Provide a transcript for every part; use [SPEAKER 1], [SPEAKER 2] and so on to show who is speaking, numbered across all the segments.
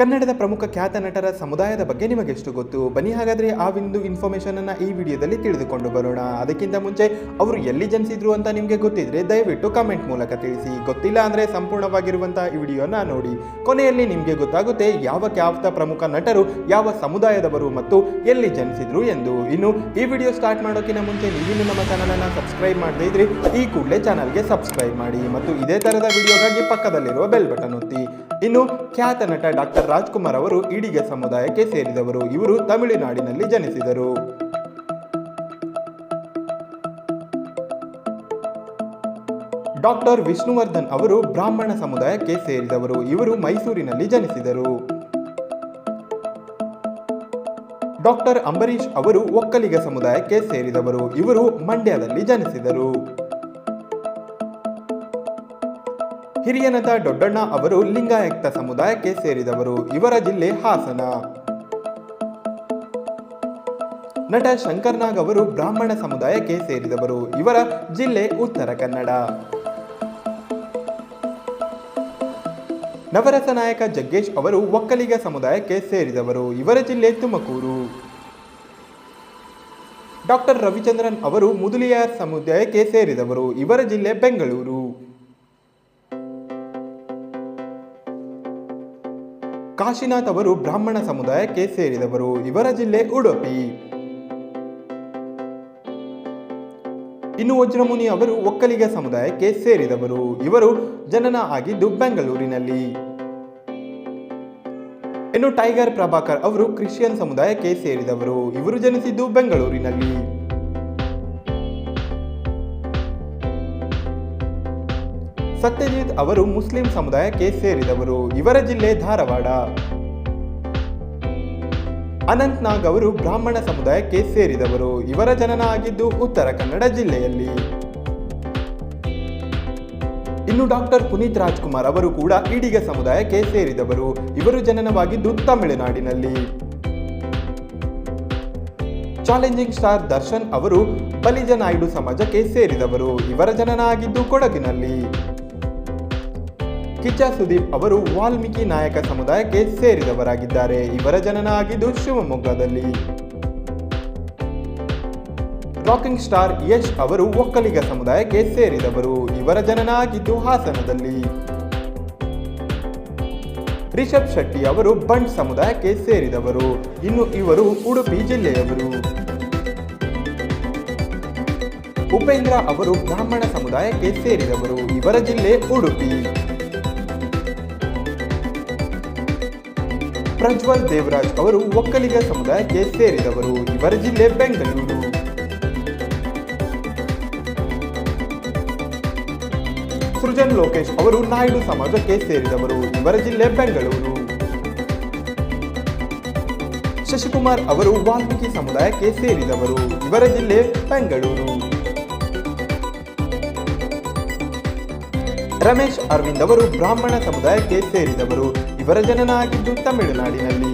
[SPEAKER 1] ಕನ್ನಡದ ಪ್ರಮುಖ ಖ್ಯಾತ ನಟರ ಸಮುದಾಯದ ಬಗ್ಗೆ ನಿಮಗೆಷ್ಟು ಗೊತ್ತು? ಬನ್ನಿ ಹಾಗಾದರೆ ಆ ಒಂದು ಇನ್ಫಾರ್ಮೇಷನ್ ಅನ್ನ ಈ ವಿಡಿಯೋದಲ್ಲಿ ತಿಳಿದುಕೊಂಡು ಬರೋಣ. ಅದಕ್ಕಿಂತ ಮುಂಚೆ ಅವರು ಎಲ್ಲಿ ಜನಿಸಿದ್ರು ಅಂತ ನಿಮಗೆ ಗೊತ್ತಿದ್ರೆ ದಯವಿಟ್ಟು ಕಮೆಂಟ್ ಮೂಲಕ ತಿಳಿಸಿ. ಗೊತ್ತಿಲ್ಲ ಅಂದ್ರೆ ಸಂಪೂರ್ಣವಾಗಿರುವಂತಹ ಈ ವಿಡಿಯೋನ ನೋಡಿ. ಕೊನೆಯಲ್ಲಿ ನಿಮಗೆ ಗೊತ್ತಾಗುತ್ತೆ ಯಾವ ಖ್ಯಾತ ಪ್ರಮುಖ ನಟರು ಯಾವ ಸಮುದಾಯದವರು ಮತ್ತು ಎಲ್ಲಿ ಜನಿಸಿದ್ರು ಎಂದು. ಇನ್ನು ಈ ವಿಡಿಯೋ ಸ್ಟಾರ್ಟ್ ಮಾಡೋಕ್ಕಿಂತ ಮುಂಚೆ ನೀವಿನ್ನು ನಮ್ಮ ಚಾನಲ್ ಅನ್ನ ಸಬ್ಸ್ಕ್ರೈಬ್ ಮಾಡದೇ ಇದ್ರೆ ಈ ಕೂಡಲೇ ಚಾನಲ್ಗೆ ಸಬ್ಸ್ಕ್ರೈಬ್ ಮಾಡಿ ಮತ್ತು ಇದೇ ತರಹದ ವಿಡಿಯೋಗಾಗಿ ಪಕ್ಕದಲ್ಲಿರುವ ಬೆಲ್ ಬಟನ್ ಒತ್ತಿ. ಇನ್ನು ಖ್ಯಾತ ನಟ ಡಾಕ್ಟರ್ ರಾಜ್ಕುಮಾರ್ ಅವರು ಈಡಿಗ ಸಮುದಾಯಕ್ಕೆ ಸೇರಿದವರು. ಇವರು ತಮಿಳುನಾಡಿನಲ್ಲಿ ಜನಿಸಿದರು. ಡಾಕ್ಟರ್ ವಿಷ್ಣುವರ್ಧನ್ ಅವರು ಬ್ರಾಹ್ಮಣ ಸಮುದಾಯಕ್ಕೆ ಸೇರಿದವರು. ಇವರು ಮೈಸೂರಿನಲ್ಲಿ ಜನಿಸಿದರು. ಡಾಕ್ಟರ್ ಅಂಬರೀಶ್ ಅವರು ಒಕ್ಕಲಿಗ ಸಮುದಾಯಕ್ಕೆ ಸೇರಿದವರು. ಇವರು ಮಂಡ್ಯದಲ್ಲಿ ಜನಿಸಿದರು. ಹಿರಿಯ ನಟ ದೊಡ್ಡಣ್ಣ ಅವರು ಲಿಂಗಾಯತ ಸಮುದಾಯಕ್ಕೆ ಸೇರಿದವರು. ಇವರ ಜಿಲ್ಲೆ ಹಾಸನ. ನಟ ಶಂಕರ್ ನಾಗ್ ಅವರು ಬ್ರಾಹ್ಮಣ ಸಮುದಾಯಕ್ಕೆ ಸೇರಿದವರು. ಇವರ ಜಿಲ್ಲೆ ಉತ್ತರ ಕನ್ನಡ. ನವರಸ ನಾಯಕ ಜಗ್ಗೇಶ್ ಅವರು ಒಕ್ಕಲಿಗ ಸಮುದಾಯಕ್ಕೆ ಸೇರಿದವರು. ಇವರ ಜಿಲ್ಲೆ ತುಮಕೂರು. ಡಾಕ್ಟರ್ ರವಿಚಂದ್ರನ್ ಅವರು ಮುದುಲಿಯಾರ್ ಸಮುದಾಯಕ್ಕೆ ಸೇರಿದವರು. ಇವರ ಜಿಲ್ಲೆ ಬೆಂಗಳೂರು. ಕಾಶಿನಾಥ್ ಅವರು ಬ್ರಾಹ್ಮಣ ಸಮುದಾಯಕ್ಕೆ ಸೇರಿದವರು. ಇವರ ಜಿಲ್ಲೆ ಉಡುಪಿ. ಇನ್ನು ವಜ್ರಮುನಿ ಅವರು ಒಕ್ಕಲಿಗ ಸಮುದಾಯಕ್ಕೆ ಸೇರಿದವರು. ಇವರು ಜನನ ಆಗಿದ್ದು ಬೆಂಗಳೂರಿನಲ್ಲಿ. ಇನ್ನು ಟೈಗರ್ ಪ್ರಭಾಕರ್ ಅವರು ಕ್ರಿಶ್ಚಿಯನ್ ಸಮುದಾಯಕ್ಕೆ ಸೇರಿದವರು. ಇವರು ಜನಿಸಿದ್ದು ಬೆಂಗಳೂರಿನಲ್ಲಿ. ಸತ್ಯಜಿತ್ ಅವರು ಮುಸ್ಲಿಂ ಸಮುದಾಯಕ್ಕೆ ಸೇರಿದವರು. ಇವರ ಜಿಲ್ಲೆ ಧಾರವಾಡ. ಅನಂತ್ ನಾಗ್ ಅವರು ಬ್ರಾಹ್ಮಣ ಸಮುದಾಯಕ್ಕೆ ಸೇರಿದವರು. ಇವರ ಜನನ ಆಗಿದ್ದು ಉತ್ತರ ಕನ್ನಡ ಜಿಲ್ಲೆಯಲ್ಲಿ. ಇನ್ನು ಡಾಕ್ಟರ್ ಪುನೀತ್ ರಾಜ್ಕುಮಾರ್ ಅವರು ಕೂಡ ಈಡಿಗ ಸಮುದಾಯಕ್ಕೆ ಸೇರಿದವರು. ಇವರು ಜನನವಾಗಿದ್ದು ತಮಿಳುನಾಡಿನಲ್ಲಿ. ಚಾಲೆಂಜಿಂಗ್ ಸ್ಟಾರ್ ದರ್ಶನ್ ಅವರು ಬಲಿಜ ನಾಯ್ಡು ಸಮಾಜಕ್ಕೆ ಸೇರಿದವರು. ಇವರ ಜನನ ಆಗಿದ್ದು ಕೊಡಗಿನಲ್ಲಿ. ಕಿಚ್ಚ ಸುದೀಪ್ ಅವರು ವಾಲ್ಮೀಕಿ ನಾಯಕ ಸಮುದಾಯಕ್ಕೆ ಸೇರಿದವರಾಗಿದ್ದಾರೆ. ಇವರ ಜನನ ಆಗಿದ್ದು ಶಿವಮೊಗ್ಗದಲ್ಲಿ. ರಾಕಿಂಗ್ ಸ್ಟಾರ್ ಯಶ್ ಅವರು ಒಕ್ಕಲಿಗ ಸಮುದಾಯಕ್ಕೆ ಸೇರಿದವರು. ಇವರ ಜನನ ಆಗಿದ್ದು ಹಾಸನದಲ್ಲಿ. ರಿಷಬ್ ಶೆಟ್ಟಿ ಅವರು ಬಂಟ್ ಸಮುದಾಯಕ್ಕೆ ಸೇರಿದವರು. ಇನ್ನು ಇವರು ಉಡುಪಿ ಜಿಲ್ಲೆಯವರು. ಉಪೇಂದ್ರ ಅವರು ಬ್ರಾಹ್ಮಣ ಸಮುದಾಯಕ್ಕೆ ಸೇರಿದವರು. ಇವರ ಜಿಲ್ಲೆ ಉಡುಪಿ. ಪ್ರಜ್ವಲ್ ದೇವರಾಜ್ ಅವರು ಒಕ್ಕಲಿಗ ಸಮುದಾಯಕ್ಕೆ ಸೇರಿದವರು. ಇವರ ಜಿಲ್ಲೆ ಬೆಂಗಳೂರು. ಸೃಜನ್ ಲೋಕೇಶ್ ಅವರು ನಾಯ್ಡು ಸಮಾಜಕ್ಕೆ ಸೇರಿದವರು. ಇವರ ಜಿಲ್ಲೆ ಬೆಂಗಳೂರು. ಶಶಿಕುಮಾರ್ ಅವರು ವಾಲ್ಮೀಕಿ ಸಮುದಾಯಕ್ಕೆ ಸೇರಿದವರು. ಇವರ ಜಿಲ್ಲೆ ಬೆಂಗಳೂರು. ರಮೇಶ್ ಅರವಿಂದ್ ಅವರು ಬ್ರಾಹ್ಮಣ ಸಮುದಾಯಕ್ಕೆ ಸೇರಿದವರು. ಇವರ ಜನನ ಆಗಿದ್ದು ತಮಿಳುನಾಡಿನಲ್ಲಿ.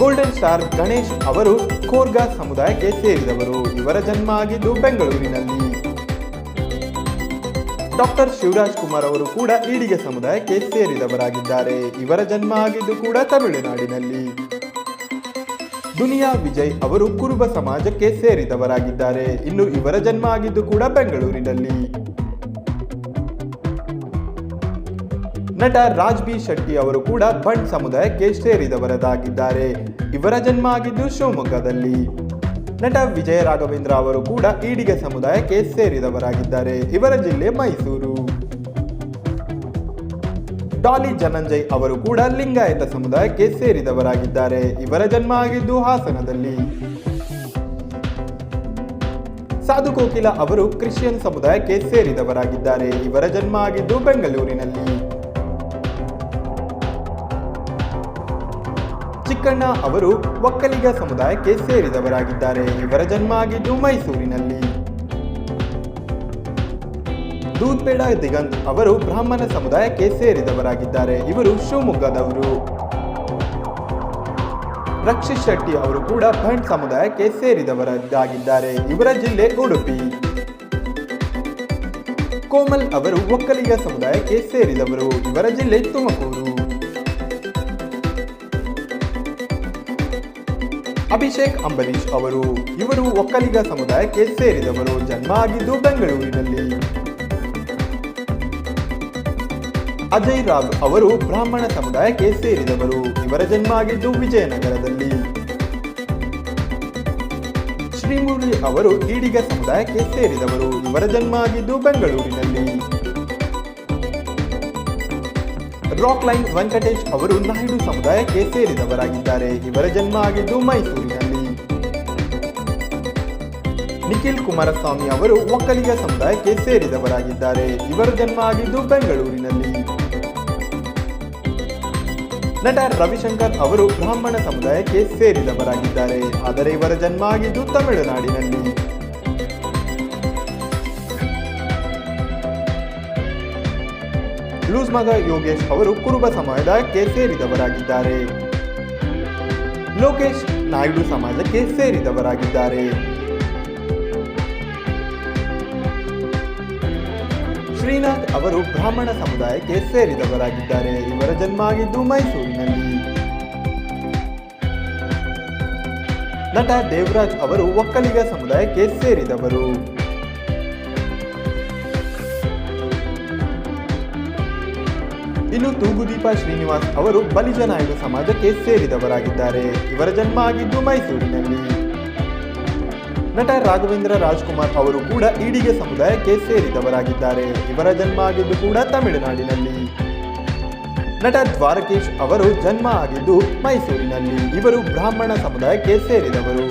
[SPEAKER 1] ಗೋಲ್ಡನ್ ಸ್ಟಾರ್ ಗಣೇಶ್ ಅವರು ಕೋರ್ಗಾ ಸಮುದಾಯಕ್ಕೆ ಸೇರಿದವರು. ಇವರ ಜನ್ಮ ಆಗಿದ್ದು ಬೆಂಗಳೂರಿನಲ್ಲಿ. ಡಾಕ್ಟರ್ ಶಿವರಾಜ್ ಕುಮಾರ್ ಅವರು ಕೂಡ ಈಡಿಗ ಸಮುದಾಯಕ್ಕೆ ಸೇರಿದವರಾಗಿದ್ದಾರೆ. ಇವರ ಜನ್ಮ ಆಗಿದ್ದು ಕೂಡ ತಮಿಳುನಾಡಿನಲ್ಲಿ. ದುನಿಯಾ ವಿಜಯ್ ಅವರು ಕುರುಬ ಸಮಾಜಕ್ಕೆ ಸೇರಿದವರಾಗಿದ್ದಾರೆ. ಇನ್ನು ಇವರ ಜನ್ಮ ಆಗಿದ್ದು ಕೂಡ ಬೆಂಗಳೂರಿನಲ್ಲಿ. ನಟ ರಾಜ್ ಬಿ ಶೆಟ್ಟಿ ಅವರು ಕೂಡ ಬಂಟ್ ಸಮುದಾಯಕ್ಕೆ ಸೇರಿದವರಾಗಿದ್ದಾರೆ. ಇವರ ಜನ್ಮ ಆಗಿದ್ದು ಶಿವಮೊಗ್ಗದಲ್ಲಿ. ನಟ ವಿಜಯ ರಾಘವೇಂದ್ರ ಅವರು ಕೂಡ ಈಡಿಗ ಸಮುದಾಯಕ್ಕೆ ಸೇರಿದವರಾಗಿದ್ದಾರೆ. ಇವರ ಜಿಲ್ಲೆ ಮೈಸೂರು. ಡಾಲಿ ಧನಂಜಯ್ ಅವರು ಕೂಡ ಲಿಂಗಾಯತ ಸಮುದಾಯಕ್ಕೆ ಸೇರಿದವರಾಗಿದ್ದಾರೆ. ಇವರ ಜನ್ಮ ಆಗಿದ್ದು ಹಾಸನದಲ್ಲಿ. ಸಾಧು ಕೋಕಿಲ ಅವರು ಕ್ರಿಶ್ಚಿಯನ್ ಸಮುದಾಯಕ್ಕೆ ಸೇರಿದವರಾಗಿದ್ದಾರೆ. ಇವರ ಜನ್ಮ ಆಗಿದ್ದು ಬೆಂಗಳೂರಿನಲ್ಲಿ. ಚಿಕ್ಕಣ್ಣ ಅವರು ಒಕ್ಕಲಿಗ ಸಮುದಾಯಕ್ಕೆ ಸೇರಿದವರಾಗಿದ್ದಾರೆ. ಇವರ ಜನ್ಮ ಆಗಿದ್ದು ಮೈಸೂರಿನಲ್ಲಿ. ದೂದ್ಬೇಡ ದಿಗಂತ್ ಅವರು ಬ್ರಾಹ್ಮಣ ಸಮುದಾಯಕ್ಕೆ ಸೇರಿದವರಾಗಿದ್ದಾರೆ. ಇವರು ಶಿವಮೊಗ್ಗದವರು. ರಕ್ಷಿತ್ ಶೆಟ್ಟಿ ಅವರು ಕೂಡ ಬಂಟ್ ಸಮುದಾಯಕ್ಕೆ ಸೇರಿದವರಾಗಿದ್ದಾರೆ. ಇವರ ಜಿಲ್ಲೆ ಉಡುಪಿ. ಕೋಮಲ್ ಅವರು ಒಕ್ಕಲಿಗ ಸಮುದಾಯಕ್ಕೆ ಸೇರಿದವರು. ಇವರ ಜಿಲ್ಲೆ ತುಮಕೂರು. ಅಭಿಷೇಕ್ ಅಂಬರೀಶ್ ಅವರು ಇವರು ಒಕ್ಕಲಿಗ ಸಮುದಾಯಕ್ಕೆ ಸೇರಿದವರು. ಜನ್ಮ ಆಗಿದ್ದು ಬೆಂಗಳೂರಿನಲ್ಲಿ. ಅಜಯ್ ರಾವ್ ಅವರು ಬ್ರಾಹ್ಮಣ ಸಮುದಾಯಕ್ಕೆ ಸೇರಿದವರು. ಇವರ ಜನ್ಮ ಆಗಿದ್ದು ವಿಜಯನಗರದಲ್ಲಿ. ಶ್ರೀಮುರಳಿ ಅವರು ಈಡಿಗ ಸಮುದಾಯಕ್ಕೆ ಸೇರಿದವರು. ಇವರ ಜನ್ಮ ಆಗಿದ್ದು ಬೆಂಗಳೂರಿನಲ್ಲಿ. ರಾಕ್ ಲೈನ್ ವೆಂಕಟೇಶ್ ಅವರು ನಾಯ್ಡು ಸಮುದಾಯಕ್ಕೆ ಸೇರಿದವರಾಗಿದ್ದಾರೆ. ಇವರ ಜನ್ಮ ಆಗಿದ್ದು ಮೈಸೂರಿನಲ್ಲಿ. ನಿಖಿಲ್ ಕುಮಾರಸ್ವಾಮಿ ಅವರು ಒಕ್ಕಲಿಗ ಸಮುದಾಯಕ್ಕೆ ಸೇರಿದವರಾಗಿದ್ದಾರೆ. ಇವರ ಜನ್ಮ ಆಗಿದ್ದು ಬೆಂಗಳೂರಿನಲ್ಲಿ. ನಟ ರವಿಶಂಕರ್ ಅವರು ಬ್ರಾಹ್ಮಣ ಸಮುದಾಯಕ್ಕೆ ಸೇರಿದವರಾಗಿದ್ದಾರೆ. ಆದರೆ ಇವರ ಜನ್ಮ ಆಗಿದ್ದು ತಮಿಳುನಾಡಿನಲ್ಲಿ. ಲೂಸ್ ಮಗ ಯೋಗೇಶ್ ಅವರು ಕುರುಬ ಸಮುದಾಯಕ್ಕೆ ಸೇರಿದವರಾಗಿದ್ದಾರೆ. ಲೋಕೇಶ್ ನಾಯ್ಡು ಸಮಾಜಕ್ಕೆ ಸೇರಿದವರಾಗಿದ್ದಾರೆ. ಶ್ರೀನಾಥ್ ಅವರು ಬ್ರಾಹ್ಮಣ ಸಮುದಾಯಕ್ಕೆ ಸೇರಿದವರಾಗಿದ್ದಾರೆ. ಇವರ ಜನ್ಮ ಆಗಿದ್ದು ಮೈಸೂರಿನಲ್ಲಿ. ನಟ ದೇವರಾಜ್ ಅವರು ಒಕ್ಕಲಿಗ ಸಮುದಾಯಕ್ಕೆ ಸೇರಿದವರು. ಇನ್ನು ತೂಗುದೀಪ ಶ್ರೀನಿವಾಸ್ ಅವರು ಬಲಿಜ ನಾಯ್ಡು ಸಮಾಜಕ್ಕೆ ಸೇರಿದವರಾಗಿದ್ದಾರೆ. ಇವರ ಜನ್ಮ ಆಗಿದ್ದು ಮೈಸೂರಿನಲ್ಲಿ. ನಟ ರಾಘವೇಂದ್ರ ರಾಜ್ಕುಮಾರ್ ಅವರು ಕೂಡ ಈಡಿಗ ಸಮುದಾಯಕ್ಕೆ ಸೇರಿದವರಾಗಿದ್ದಾರೆ. ಇವರ ಜನ್ಮ ಆಗಿದ್ದು ಕೂಡ ತಮಿಳುನಾಡಿನಲ್ಲಿ. ನಟ ದ್ವಾರಕೀಶ್ ಅವರು ಜನ್ಮ ಆಗಿದ್ದು ಮೈಸೂರಿನಲ್ಲಿ. ಇವರು ಬ್ರಾಹ್ಮಣ ಸಮುದಾಯಕ್ಕೆ ಸೇರಿದವರು.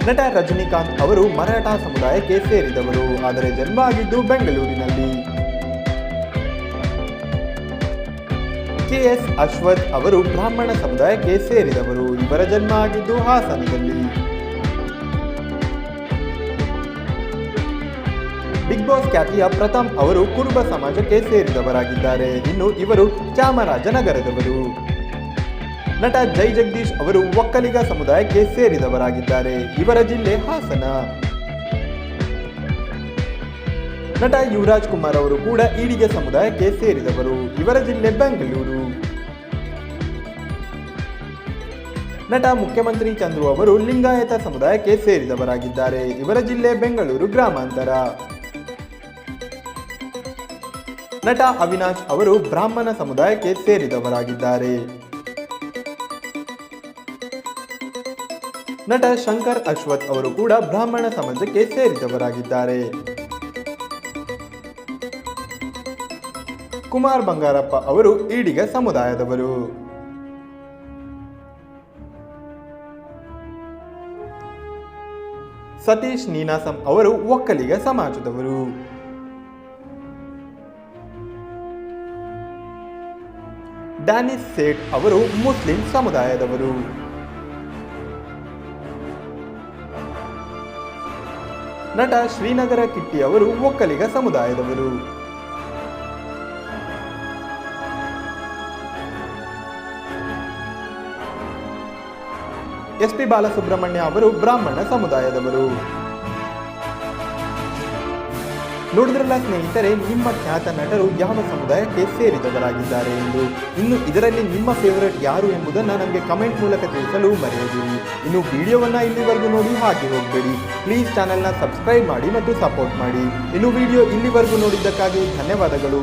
[SPEAKER 1] ನಟ ರಜನಿಕಾಂತ್ ಅವರು ಮರಾಠ ಸಮುದಾಯಕ್ಕೆ ಸೇರಿದವರು. ಆದರೆ ಜನ್ಮ ಆಗಿದ್ದು ಬೆಂಗಳೂರಿನಲ್ಲಿ. KS ಅಶ್ವಥ್ ಅವರು ಬ್ರಾಹ್ಮಣ ಸಮುದಾಯಕ್ಕೆ ಸೇರಿದವರು. ಇವರ ಜನ್ಮ ಆಗಿದ್ದು ಹಾಸನದಲ್ಲಿ. ಬಿಗ್ ಬಾಸ್ ಖ್ಯಾತಿಯ ಪ್ರಥಮ್ ಅವರು ಕುರುಬ ಸಮಾಜಕ್ಕೆ ಸೇರಿದವರಾಗಿದ್ದಾರೆ. ಇನ್ನು ಇವರು ಚಾಮರಾಜನಗರದವರು. ನಟ ಜೈ ಜಗದೀಶ್ ಅವರು ಒಕ್ಕಲಿಗ ಸಮುದಾಯಕ್ಕೆ ಸೇರಿದವರಾಗಿದ್ದಾರೆ. ಇವರ ಜಿಲ್ಲೆ ಹಾಸನ. ನಟ ಯುವರಾಜ್ ಕುಮಾರ್ ಅವರು ಕೂಡ ಈಡಿಗ ಸಮುದಾಯಕ್ಕೆ ಸೇರಿದವರು. ಇವರ ಜಿಲ್ಲೆ ಬೆಂಗಳೂರು. ನಟ ಮುಖ್ಯಮಂತ್ರಿ ಚಂದ್ರು ಅವರು ಲಿಂಗಾಯತ ಸಮುದಾಯಕ್ಕೆ ಸೇರಿದವರಾಗಿದ್ದಾರೆ. ಇವರ ಜಿಲ್ಲೆ ಬೆಂಗಳೂರು ಗ್ರಾಮಾಂತರ. ನಟ ಅವಿನಾಶ್ ಅವರು ಬ್ರಾಹ್ಮಣ ಸಮುದಾಯಕ್ಕೆ ಸೇರಿದವರಾಗಿದ್ದಾರೆ. ನಟ ಶಂಕರ್ ಅಶ್ವಥ್ ಅವರು ಕೂಡ ಬ್ರಾಹ್ಮಣ ಸಮಾಜಕ್ಕೆ ಸೇರಿದವರಾಗಿದ್ದಾರೆ. ಕುಮಾರ್ ಬಂಗಾರಪ್ಪ ಅವರು ಈಡಿಗ ಸಮುದಾಯದವರು. ಸತೀಶ್ ನೀನಾಸಂ ಅವರು ಒಕ್ಕಲಿಗ ಸಮಾಜದವರು. ಡ್ಯಾನಿಸ್ ಸೇಠ್ ಅವರು ಮುಸ್ಲಿಂ ಸಮುದಾಯದವರು. ನಟ ಶ್ರೀನಗರ ಕಿಟ್ಟಿ ಅವರು ಒಕ್ಕಲಿಗ ಸಮುದಾಯದವರು. SP ಬಾಲಸುಬ್ರಹ್ಮಣ್ಯ ಅವರು ಬ್ರಾಹ್ಮಣ ಸಮುದಾಯದವರು. ನೋಡಿದ್ರಲ್ಲ ಸ್ನೇಹಿತರೆ, ನಿಮ್ಮ ಖ್ಯಾತ ನಟರು ಯಾವ ಸಮುದಾಯಕ್ಕೆ ಸೇರಿದವರಾಗಿದ್ದಾರೆ ಎಂದು. ಇನ್ನು ಇದರಲ್ಲಿ ನಿಮ್ಮ ಫೇವರೇಟ್ ಯಾರು ಎಂಬುದನ್ನು ನಮಗೆ ಕಮೆಂಟ್ ಮೂಲಕ ತಿಳಿಸಲು ಮರೆಯದಿರಿ. ಇನ್ನು ವಿಡಿಯೋವನ್ನು ಇಲ್ಲಿವರೆಗೂ ನೋಡಿ ಹಾಗೆ ಹೋಗಬೇಡಿ. ಪ್ಲೀಸ್ ಚಾನೆಲ್ನ ಸಬ್ಸ್ಕ್ರೈಬ್ ಮಾಡಿ ಮತ್ತು ಸಪೋರ್ಟ್ ಮಾಡಿ. ಇನ್ನು ವಿಡಿಯೋ ಇಲ್ಲಿವರೆಗೂ ನೋಡಿದ್ದಕ್ಕಾಗಿ ಧನ್ಯವಾದಗಳು.